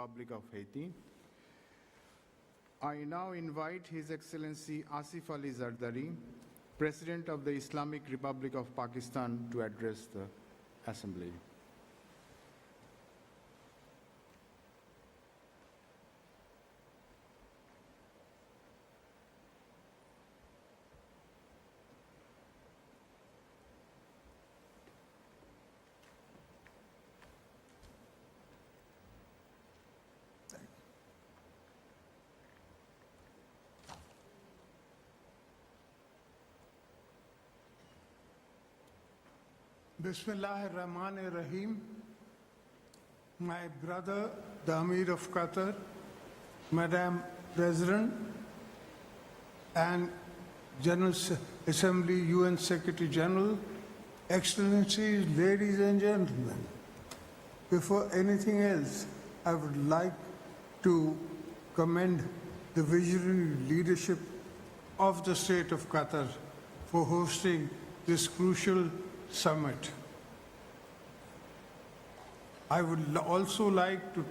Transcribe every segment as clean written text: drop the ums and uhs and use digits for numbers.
Republic of Haiti. I now invite His Excellency Asif Ali Zardari, President of the Islamic Republic of Pakistan, to address the Assembly. Bismillah ar-Rahman ar-Rahim. My brother, the Amir of Qatar, Madam President, and General Assembly, UN Secretary General, Excellencies, ladies and gentlemen, before anything else, I would like to commend the visionary leadership of the State of Qatar for hosting this crucial summit. I would also like to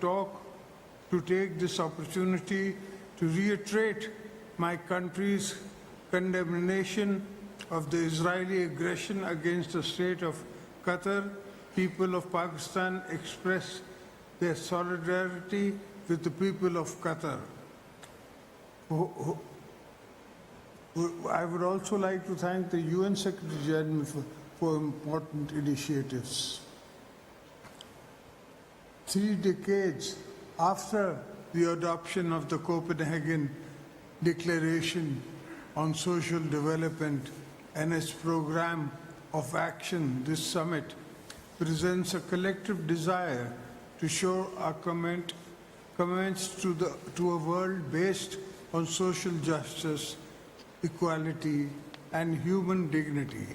take this opportunity to reiterate my country's condemnation of the Israeli aggression against the State of Qatar. People of Pakistan express their solidarity with the people of Qatar. I would also like to thank the UN Secretary General for important initiatives. 3 decades after the adoption of the Copenhagen Declaration on Social Development and its program of action, this summit presents a collective desire to show our commitments to a world based on social justice, equality, and human dignity.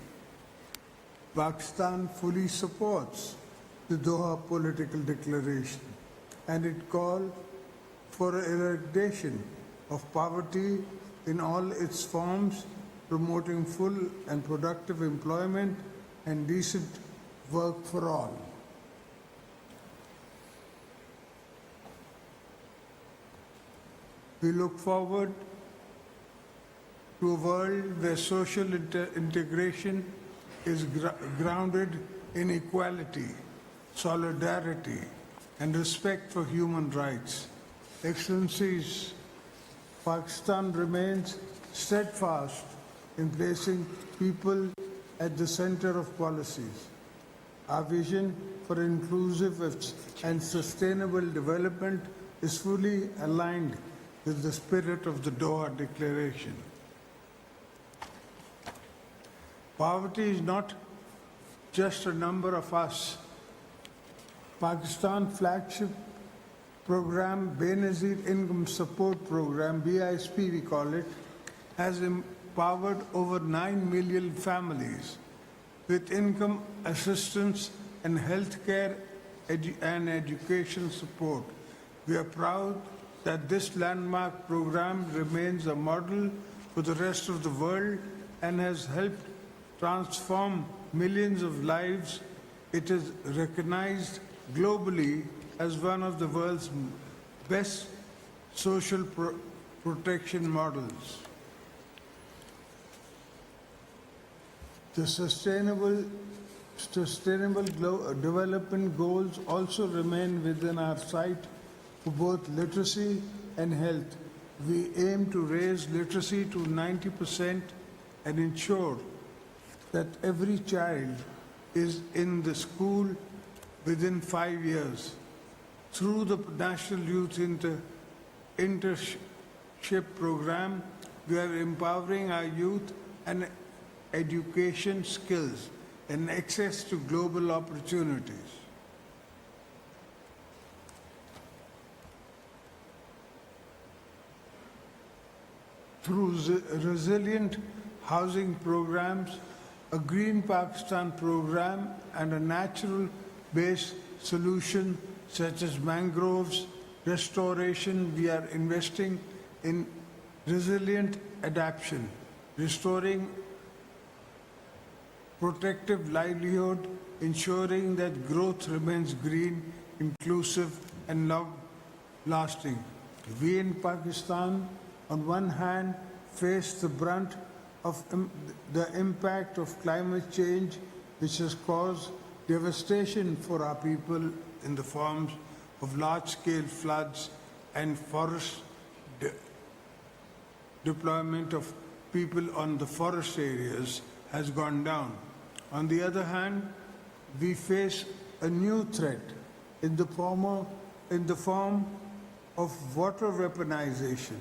Pakistan fully supports the Doha Political Declaration and it calls for eradication of poverty in all its forms, promoting full and productive employment and decent work for all. We look forward to a world where social integration is grounded in equality, solidarity, and respect for human rights. Excellencies, Pakistan remains steadfast in placing people at the center of policies. Our vision for inclusive and sustainable development is fully aligned with the spirit of the Doha Declaration. Poverty is not just a number of us. Pakistan flagship program, Benazir Income Support Program, BISP we call it, has empowered over 9 million families with income assistance and healthcare and education support. We are proud that this landmark program remains a model for the rest of the world and has helped transform millions of lives. It is recognized globally as one of the world's best social protection models. The sustainable development goals also remain within our sight for both literacy and health. We aim to raise literacy to 90% and ensure that every child is in the school within 5 years. Through the National Youth Internship Program, we are empowering our youth and education skills and access to global opportunities. Through resilient housing programs, a Green Pakistan program, and a natural-based solution such as mangroves restoration, we are investing in resilient adaptation, restoring protective livelihood, ensuring that growth remains green, inclusive, and lasting. We in Pakistan, on one hand, face the brunt of the impact of climate change, which has caused devastation for our people in the forms of large-scale floods and forest deployment of people on the forest areas has gone down. On the other hand, we face a new threat in the form of water weaponization.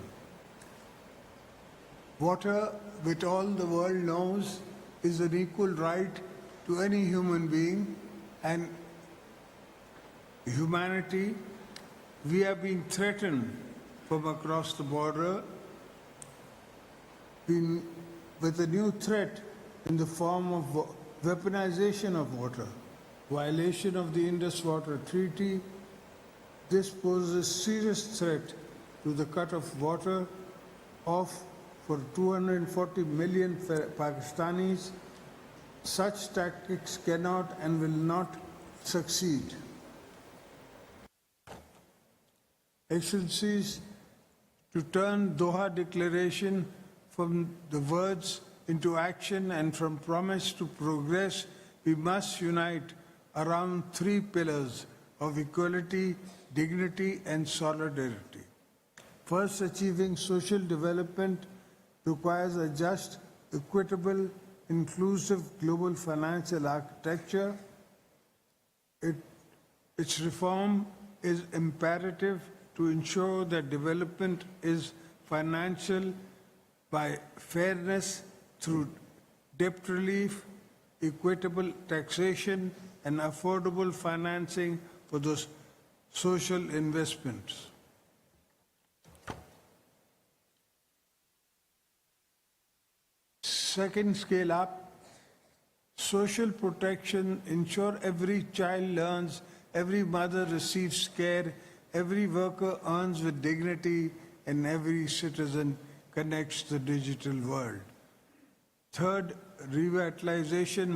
Water, which all the world knows, is an equal right to any human being, and humanity, we are being threatened from across the border with a new threat in the form of weaponization of water, violation of the Indus Water Treaty. This poses a serious threat to the cut of water off for 240 million Pakistanis. Such tactics cannot and will not succeed. Excellencies, to turn Doha Declaration from the words into action and from promise to progress, we must unite around three pillars of equality, dignity, and solidarity. First, achieving social development requires a just, equitable, inclusive global financial architecture. Its reform is imperative to ensure that development is financial by fairness through debt relief, equitable taxation, and affordable financing for those social investments. Second, scale up social protection, ensure every child learns, every mother receives care, every worker earns with dignity, and every citizen connects the digital world. Third, revitalization,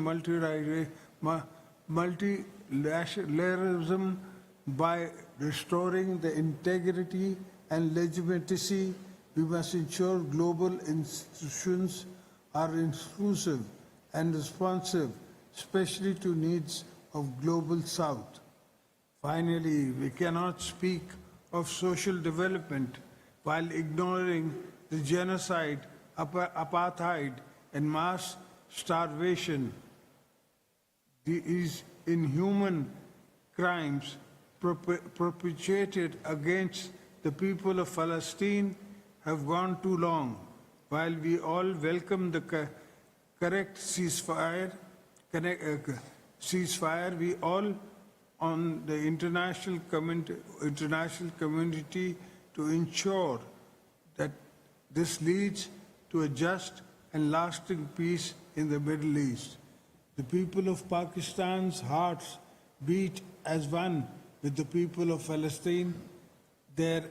multilateralism by restoring the integrity and legitimacy. We must ensure global institutions are inclusive and responsive, especially to needs of Global South. Finally, we cannot speak of social development while ignoring the genocide, apartheid, and mass starvation. These inhuman crimes perpetrated against the people of Palestine have gone too long. While we all welcome the correct ceasefire, we all on the international community to ensure that this leads to a just and lasting peace in the Middle East. The people of Pakistan's hearts beat as one with the people of Palestine. Their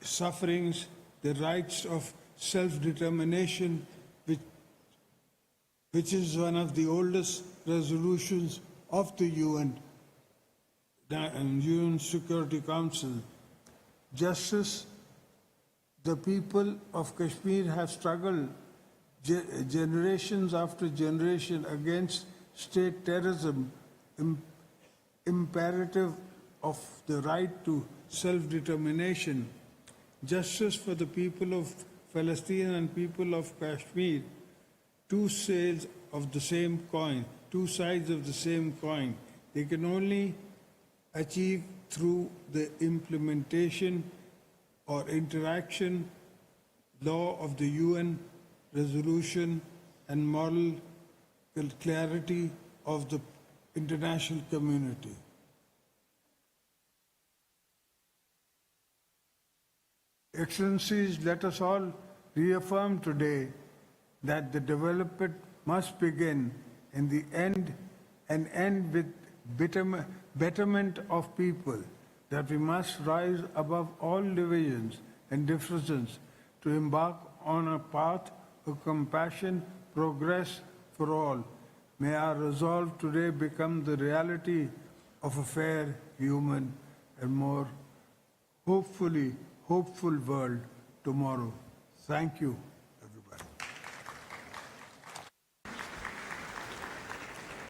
sufferings, the rights of self-determination, which is one of the oldest resolutions of the UN Security Council. Justice, the people of Kashmir have struggled generations after generation against state terrorism, imperative of the right to self-determination. Justice for the people of Palestine and people of Kashmir, two sides of the same coin. They can only achieve through the implementation or interaction law of the UN resolution and moral clarity of the international community. Excellencies, let us all reaffirm today that the development must begin in the end and end with betterment of people, that we must rise above all divisions and differences to embark on a path of compassion, progress for all. May our resolve today become the reality of a fair, human, and more hopefully hopeful world tomorrow. Thank you.